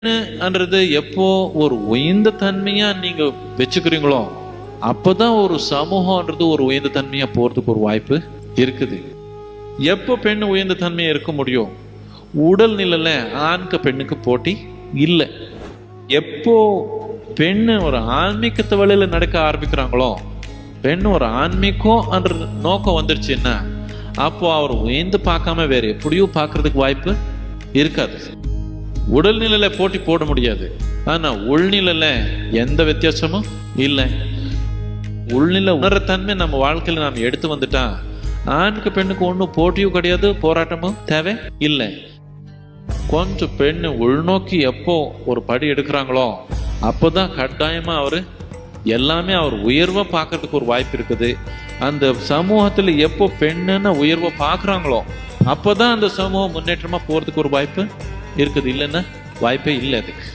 பெண்ணுன்றது எப்போ ஒரு உயர்ந்த தன்மையா நீங்க வச்சுக்கிறீங்களோ அப்பதான் ஒரு சமூகம்ன்றது ஒரு உயர்ந்த தன்மையா போறதுக்கு ஒரு வாய்ப்பு இருக்குது. எப்போ பெண் உயர்ந்த தன்மையா இருக்க முடியும்? உடல் நிலையில ஆணுக்கு பெண்ணுக்கு போட்டி இல்லை. எப்போ பெண்ணு ஒரு ஆன்மீகத்தை வழியில நடக்க ஆரம்பிக்கிறாங்களோ, பெண் ஒரு ஆன்மீகம் என்ற நோக்கம் வந்துருச்சுன்னா அப்போ அவர் உயர்ந்து பார்க்காம வேற எப்படியும் பார்க்கறதுக்கு வாய்ப்பு இருக்காது. உடல்நிலையில போட்டி போட முடியாது, ஆனா உள்நிலையில எந்த வித்தியாசமும் இல்லை. உள்நிலை உணர்த்தன்மை நம்ம வாழ்க்கையில நாம் எடுத்து வந்துட்டா ஆணுக்கு பெண்ணுக்கு ஒன்றும் போட்டியும் கிடையாது, போராட்டமும் தேவை இல்லை. கொஞ்சம் பெண்ணு உள்நோக்கி எப்போ ஒரு படி எடுக்கிறாங்களோ அப்போதான் கட்டாயமா அவரு எல்லாமே அவர் உயர்வா பார்க்கறதுக்கு ஒரு வாய்ப்பு இருக்குது. அந்த சமூகத்துல எப்போ பெண்ணுன்னு உயர்வா பார்க்குறாங்களோ அப்போதான் அந்த சமூகம் முன்னேற்றமா போறதுக்கு ஒரு வாய்ப்பு இருக்குது. இல்லைன்னா வாய்ப்பே இல்லை அதுக்கு.